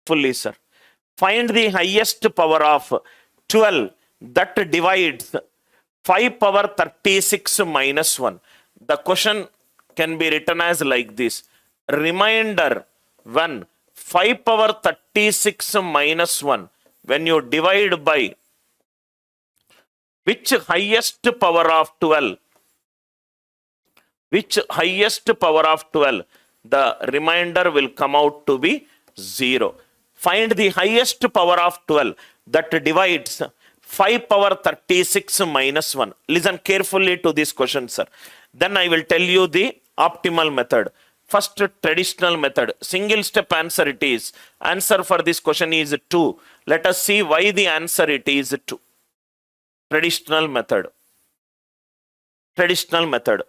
carefully, sir. Find the highest power of 12 that divides 5 power 36 minus 1. The question can be written as like this. Reminder, when 5 power 36 minus 1, when you divide by which highest power of 12? Which highest power of 12? The remainder will come out to be 0. Find the highest power of 12 that divides 5 power 36 minus 1. Listen carefully to this question, sir. Then I will tell you the optimal method. First, traditional method. Single step answer it is. Answer for this question is 2. Let us see why the answer it is 2. Traditional method. Traditional method.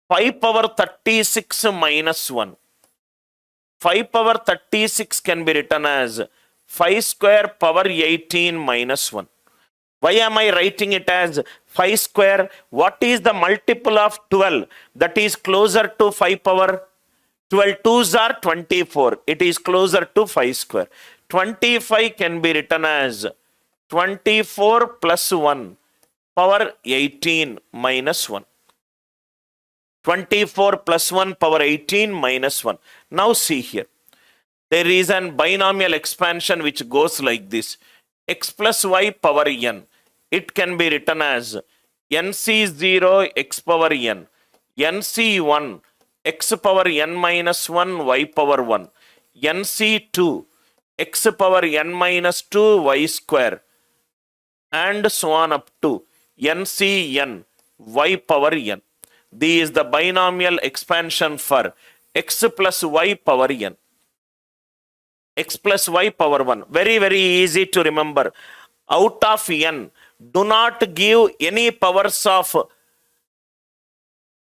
5 power 36 minus 1. 5 power 36 can be written as 5 square power 18 minus 1. Why am I writing it as 5 square? What is the multiple of 12 that is closer to 5 power? 12 2s are 24. It is closer to 5 square. 25 can be written as 24 plus 1 power 18 minus 1. 24 plus 1 power 18 minus 1. Now see here. There is a binomial expansion which goes like this. X plus y power n. It can be written as nc0 x power n. nc1 x power n minus 1 y power 1. nc2 x power n minus 2 y square. And so on up to ncn y power n. This is the binomial expansion for x plus y power n. X plus y power 1. Very, very easy to remember. Out of n, do not give any powers of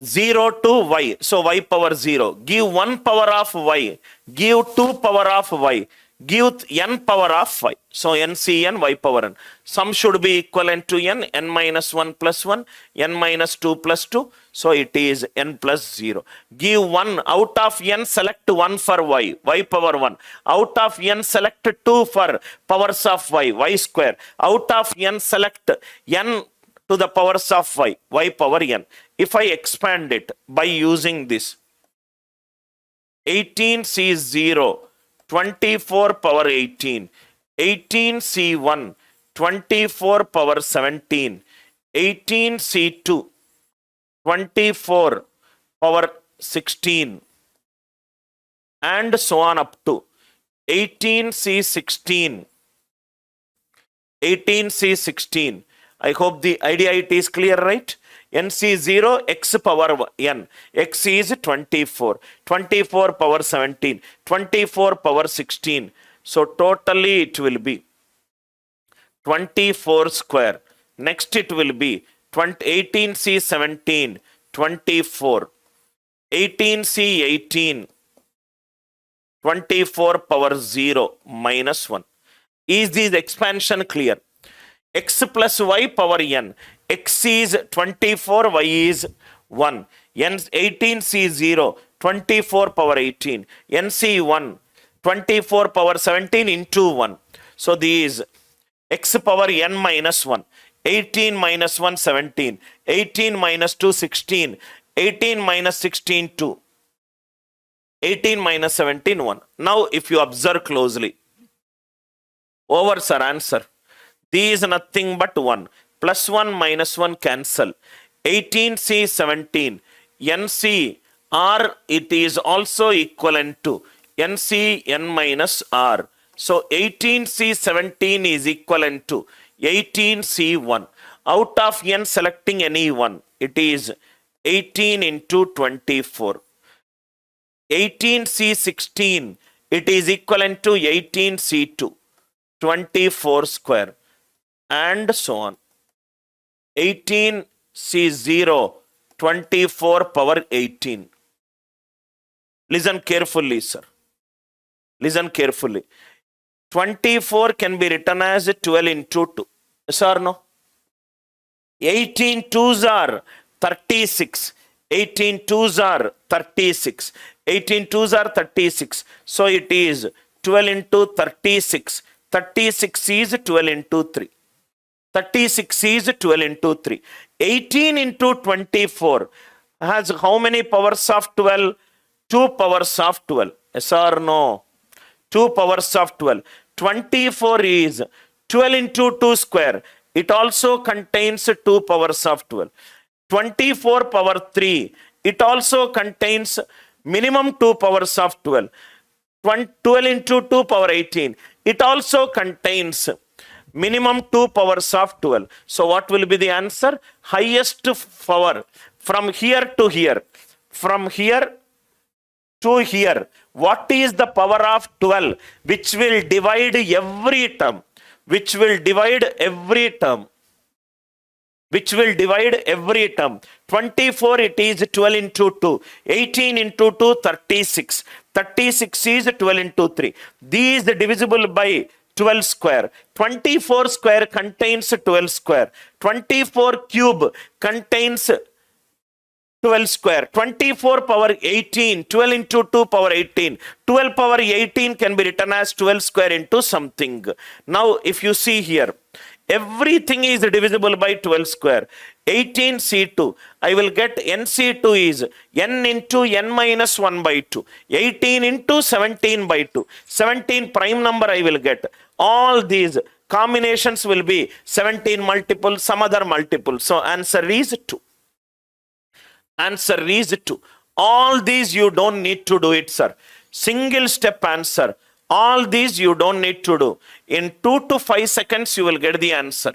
0 to y. So y power 0. Give 1 power of y. Give 2 power of y. Give n power of y. So ncn y power n. Sum should be equivalent to n minus 1 plus 1, n minus 2 plus 2. So it is n plus 0. Give 1 out of n, select 1 for y, y power 1. Out of n, select 2 for powers of y, y square. Out of n, select n to the powers of y, y power n. If I expand it by using this, 18C0, 24 power 18, 18C1, 24 power 17, 18C2, 24 power 16, and so on up to 18C16, 18C16. I hope the idea it is clear, right? nc0 x power n. X is 24. 24 power 17. 24 power 16. So totally it will be 24 square. Next it will be 18C17, 24. 18C18, 24 power 0 minus 1. Is this expansion clear? X plus y power n. X is 24, y is 1. N 18C0, 24 power 18. NC1, 24 power 17 into 1. So these x power n minus 1. 18 minus 1, 17. 18 minus 2, 16. 18 minus 16, 2. 18 minus 17, 1. Now if you observe closely, overs are answer. This is nothing but 1. Plus 1 minus 1 cancel. 18C17. NC R, it is also equivalent to NC n minus R. So 18C17 is equivalent to 18C1. Out of n selecting any one, it is 18 into 24. 18C16, it is equivalent to 18C2. 24 square. And so on. 18C0, 24 power 18. Listen carefully, sir. Listen carefully. 24 can be written as 12 into 2. Yes or no? 18 2s are 36. 18 2s are 36. 18 2s are 36. So it is 12 into 36. 36 is 12 into 3. 36 is 12 into 3. 18 into 24 has how many powers of 12? 2 powers of 12. Yes or no? 2 powers of 12. 24 is 12 into 2 square. It also contains 2 powers of 12. 24 power 3. It also contains minimum 2 powers of 12. 12 into 2 power 18. It also contains minimum 2 powers of 12. So what will be the answer? Highest power from here to here. From here to here. What is the power of 12 which will divide every term? Which will divide every term? Which will divide every term. 24, it is 12 into 2. 18 into 2, 36. 36 is 12 into 3. These divisible by 12 square. 24 square contains 12 square. 24 cube contains 12 square. 24 power 18. 12 into 2 power 18. 12 power 18 can be written as 12 square into something. Now, if you see here, everything is divisible by 12 square. 18C2. I will get NC2 is n into n minus 1 by 2. 18 into 17 by 2. 17 prime number I will get. All these combinations will be 17 multiple, some other multiple. So answer is 2. Answer is 2. All these you don't need to do it, sir. Single step answer. All these you don't need to do. In 2 to 5 seconds, you will get the answer.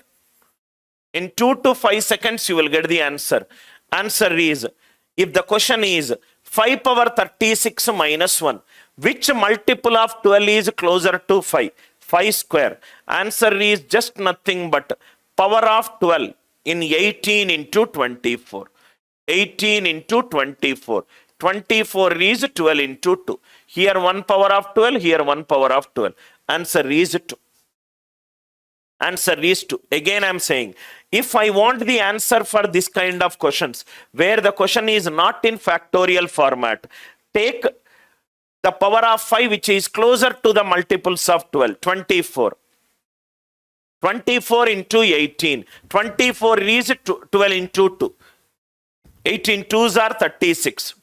In 2 to 5 seconds, you will get the answer. Answer is, if the question is 5 power 36 minus 1, which multiple of 12 is closer to 5? 5 square. Answer is just nothing but power of 12 in 18 into 24. 18 into 24. 24 is 12 into 2. Here 1 power of 12, here 1 power of 12. Answer is 2. Answer is 2. Again I am saying, if I want the answer for this kind of questions, where the question is not in factorial format, take the power of 5 which is closer to the multiples of 12, 24. 24 into 18. 24 is 12 into 2. 18 2s are 36.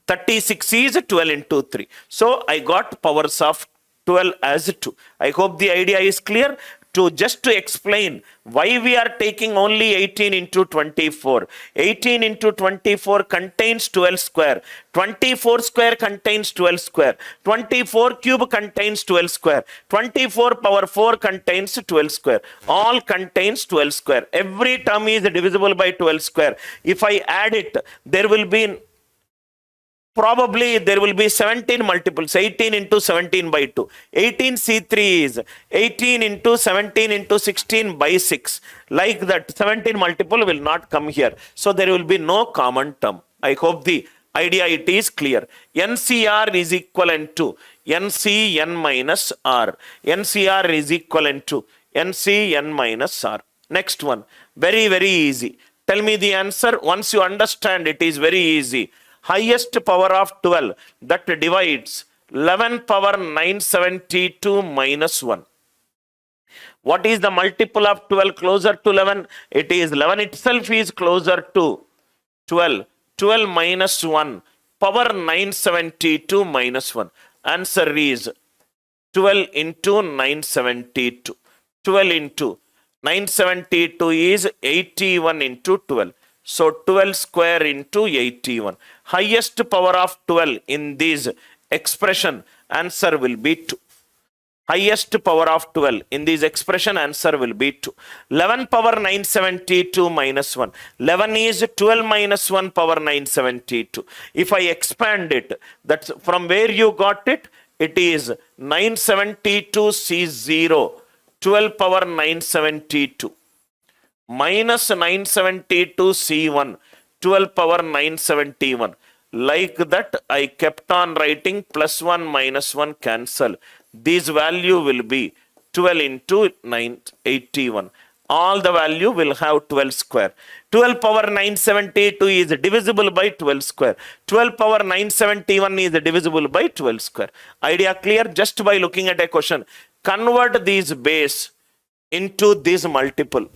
36 is 12 into 3. So I got powers of 12 as 2. I hope the idea is clear. Just to explain why we are taking only 18 into 24. 18 into 24 contains 12 square. 24 square contains 12 square. 24 cube contains 12 square. 24 power 4 contains 12 square. All contains 12 square. Every term is divisible by 12 square. If I add it, there will be probably there will be 17 multiples. 18 into 17 by 2. 18C3 is 18 into 17 into 16 by 6. Like that, 17 multiple will not come here. So there will be no common term. I hope the idea it is clear. NCR is equivalent to NCN minus R. NCR is equivalent to NCN minus R. Next one. Very, very easy. Tell me the answer. Once you understand, it is very easy. Highest power of 12 that divides 11 power 972 minus 1. What is the multiple of 12 closer to 11? It is 11 itself is closer to 12. 12 minus 1 power 972 minus 1. Answer is 12 into 972. 12 into 972 is 81 into 12. So 12 square into 81. Highest power of 12 in this expression, answer will be 2. Highest power of 12 in this expression, answer will be 2. 11 power 972 minus 1. 11 is 12 minus 1 power 972. If I expand it, that's from where you got it, it is 972 C0. 12 power 972. Minus 972 C1, 12 power 971. Like that, I kept on writing plus 1 minus 1 cancel. This value will be 12 into 981. all the value will have 12 square. 12 power 972 is divisible by 12 square. 12 power 971 is divisible by 12 square. Idea clear? Just by looking at a question. Convert these base into this multiple.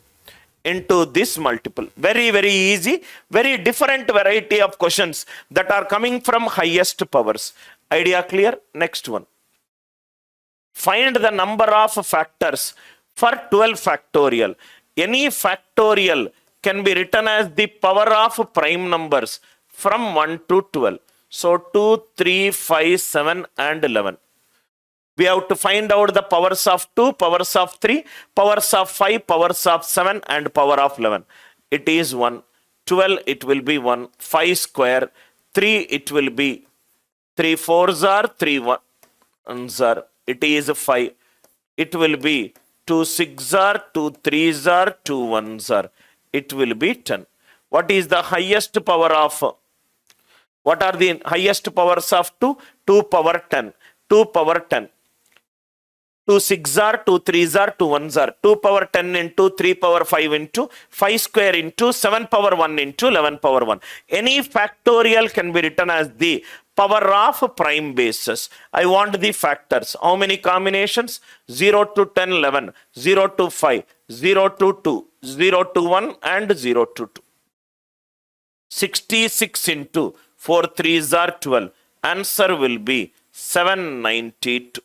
Very, very easy. Very different variety of questions that are coming from highest powers. Idea clear? Next one. Find the number of factors for 12 factorial. Any factorial can be written as the power of prime numbers from 1 to 12. So 2, 3, 5, 7 and 11. We have to find out the powers of 2, powers of 3, powers of 5, powers of 7 and power of 11. It is 1. 12 it will be 1. 5 square. 3 it will be 3 4s are 3 1s are. It is 5. It will be 2 6s are 2 3s are 2 1s are. It will be 10. What is the highest power of? What are the highest powers of 2? 2 power 10. 2 power 10. 2 6s are 2 3s are 2 1s are. 2 power 10 into 3 power 5 into 5 square into 7 power 1 into 11 power 1. Any factorial can be written as the power of prime bases. I want the factors. How many combinations? 0 to 10, 11, 0 to 5, 0 to 2, 0 to 1 and 0 to 2. 66 into 4 3s are 12. Answer will be 792.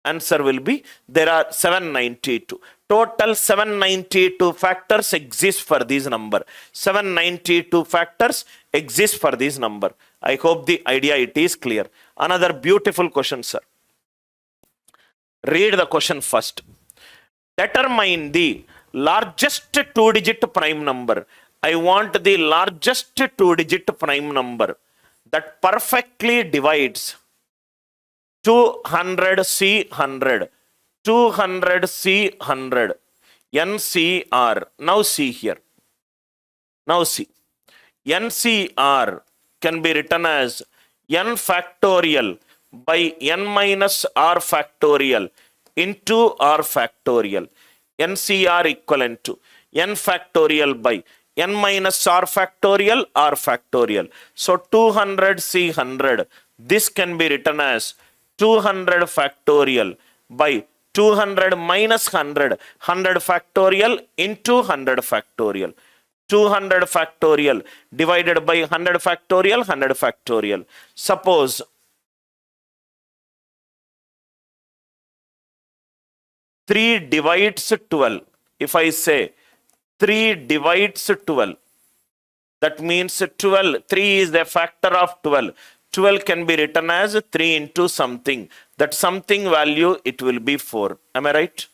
Answer will be, there are 792. Total 792 factors exist for this number. 792 factors exist for this number. I hope the idea it is clear. Another beautiful question, sir. Read the question first. Determine the largest two-digit prime number. I want the largest two-digit prime number that perfectly divides 200C100, 200C100, NCR. Now see here. Now see. NCR can be written as n factorial by n minus r factorial into r factorial. NCR equivalent to n factorial by n minus r factorial, r factorial. So 200C100, this can be written as 200 factorial by 200 minus 100, 100 factorial into 100 factorial. 200 factorial divided by 100 factorial, 100 factorial. Suppose three divides 12. If I say 3 divides 12, that means 12, 3 is the factor of 12. 12 can be written as 3 into something. That something value, it will be 4. Am I right?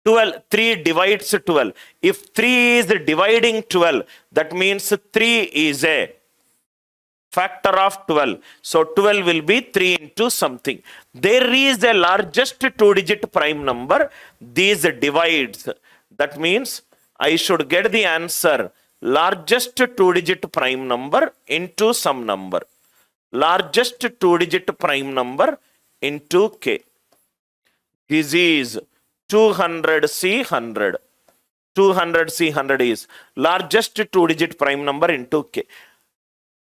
12, 3 divides 12. If 3 is dividing 12, that means 3 is a factor of 12. So 12 will be 3 into something. There is a largest two-digit prime number. These divides. That means I should get the answer largest two-digit prime number into some number. Largest two-digit prime number into k. This is 200C100. 200C100 is largest two-digit prime number into k.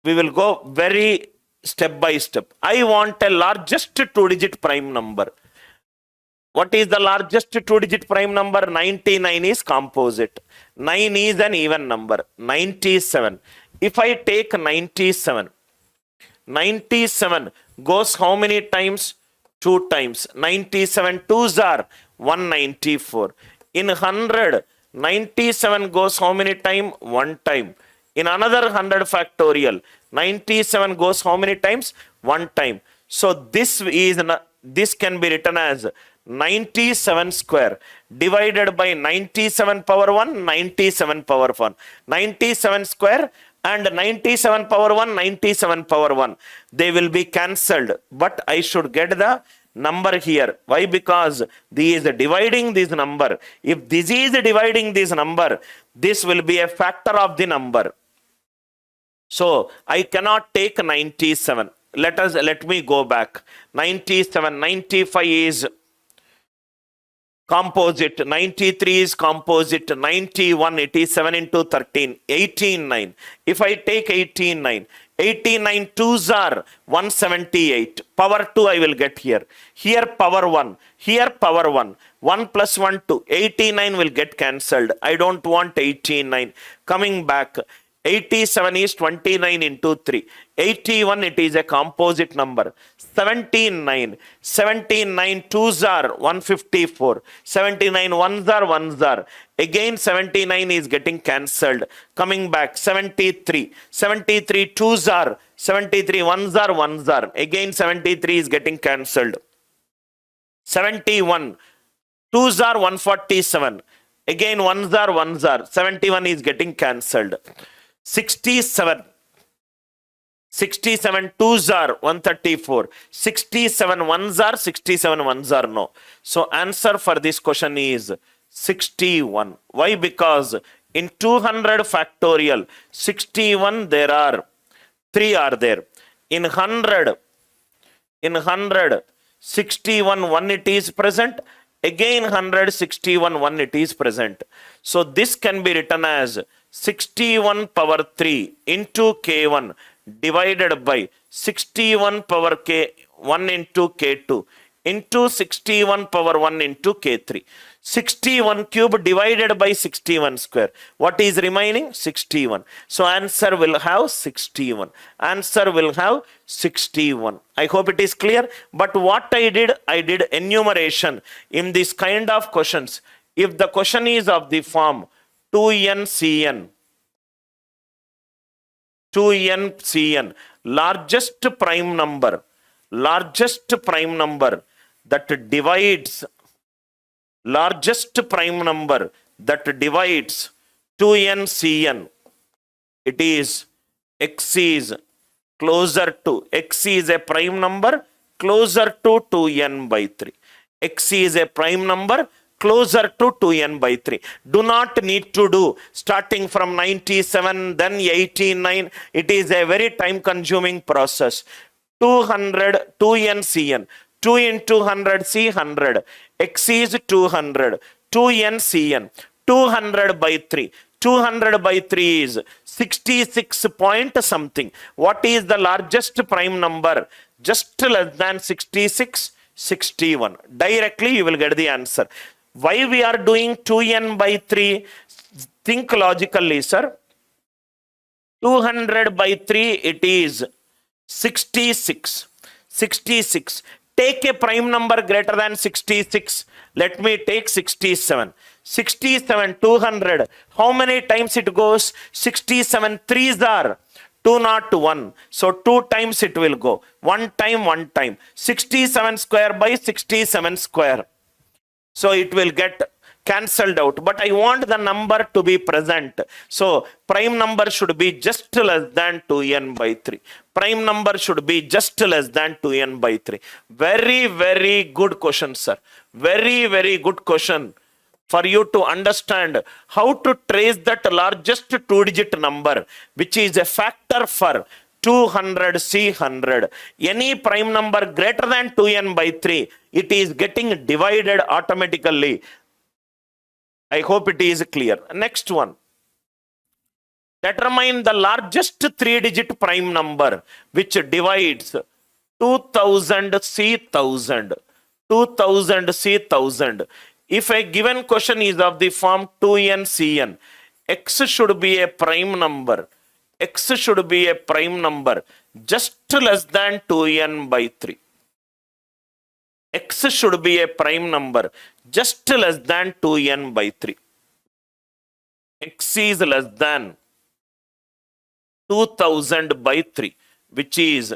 We will go very step by step. I want a largest two-digit prime number. What is the largest two-digit prime number? 99 is composite. 9 is an even number. 97. If I take 97, 97 goes how many times? 2 times. 97 2s are 194. In 100, 97 goes how many times? 1 time. In another 100 factorial, 97 goes how many times? 1 time. So this can be written as 97 square divided by 97 power 1, 97 power 1. 97 square and 97 power 1, 97 power 1. They will be cancelled. But I should get the number here. Why? Because this is dividing this number. If this is dividing this number, this will be a factor of the number. So I cannot take 97. Let me go back. 97, 95 is Composite, 93 is composite, 91, it is 7 into 13, 18, 9. If I take 18, 9, 89 twos are 178. Power 2 I will get here. Here power 1, here power 1. 1 plus 1, 2. 89 will get cancelled. I don't want 89. Coming back. 87 is 29 into 3. 81, it is a composite number. 79. 79 twos are 154. 79 ones are ones are. Again 79 is getting cancelled. Coming back 73. 73 twos are 73 ones are ones are. Again 73 is getting cancelled. 71 twos are 147. Again ones are ones are. 71 is getting cancelled. 67. 67 twos are 134. 67 ones are 67 ones are no. So answer for this question is 61. Why? Because in 200 factorial, 61 there are 3 are there. In 100, 61 1 it is present. Again 161 1 it is present. So this can be written as 61 power 3 into K1 divided by 61 power K1 into K2 into 61 power 1 into K3. 61 cube divided by 61 square. What is remaining? 61. So answer will have 61. Answer will have 61. I hope it is clear. But what I did enumeration in this kind of questions. If the question is of the form 2n Cn, largest prime number that divides 2n Cn, it is x is closer to, x is a prime number closer to 2n by 3. X is a prime number closer to 2n by 3. Do not need to do starting from 97, then 89. It is a very time consuming process. 200, 2n Cn. 2 into 100 C 100. X is 200. 2n Cn. 200 by 3. 200 by 3 is 66 point something. What is the largest prime number? Just less than 66, 61. Directly you will get the answer. Why we are doing 2n by 3? Think logically, sir. 200 by 3, it is 66. 66. Take a prime number greater than 66. Let me take 67. 67, 200. How many times it goes? 67 threes are 201. So 2 times it will go. 1 time, 1 time. 67 square by 67 square. So it will get cancelled out. But I want the number to be present. So prime number should be just less than 2n by 3. Prime number should be just less than 2n by 3. Very, very good question, sir. Very, very good question for you to understand how to trace that largest 2-digit number, which is a factor for 200 C 100. Any prime number greater than 2n by 3, it is getting divided automatically. I hope it is clear. Next one. Determine the largest 3-digit prime number which divides 2000 C 1000. 2000 C 1000. If a given question is of the form 2n Cn, x should be a prime number. X should be a prime number just less than 2n by 3. X should be a prime number just less than 2n by 3. X is less than 2000 by 3, which is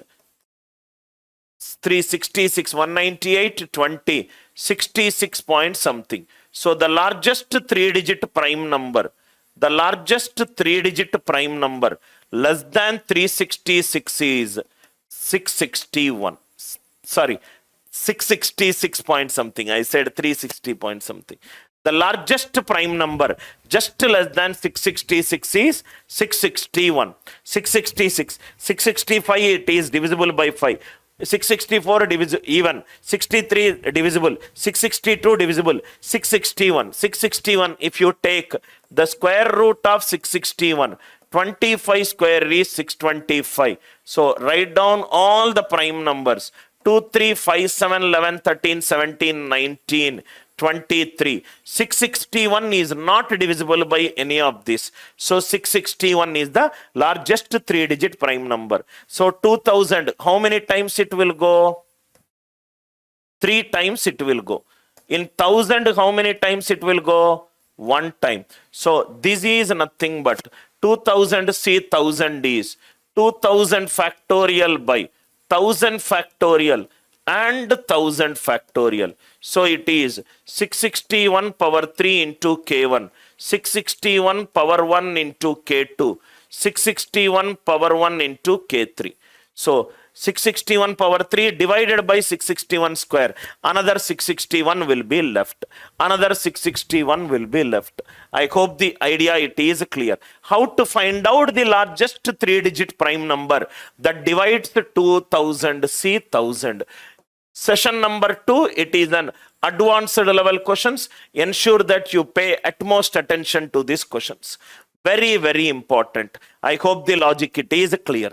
366, 198, 20, 66 point something. So the largest 3-digit prime number, less than 366 is 661. Sorry, 666 point something. I said 360 point something. The largest prime number just less than 666 is 661. 666. 665 it is divisible by 5. 664 divisible, even 63 divisible, 662 divisible, 661. 661, if you take the square root of 661, 25 square is 625. So write down all the prime numbers. 2, 3, 5, 7, 11, 13, 17, 19, 23. 661 is not divisible by any of this. So 661 is the largest 3-digit prime number. So 2000, how many times it will go? 3 times it will go. In 1000, how many times it will go? 1 time. So this is nothing but 2000, see 1000 is 2000 factorial by 1000 factorial and 1000 factorial. So it is 661 power 3 into K1, 661 power 1 into K2, 661 power 1 into K3. So 661 power 3 divided by 661 square. Another 661 will be left. Another 661 will be left. I hope the idea it is clear. How to find out the largest 3-digit prime number that divides 2000, see 1000. Session number 2, it is an advanced level questions. Ensure that you pay utmost attention to these questions. Very, very important. I hope the logic it is clear.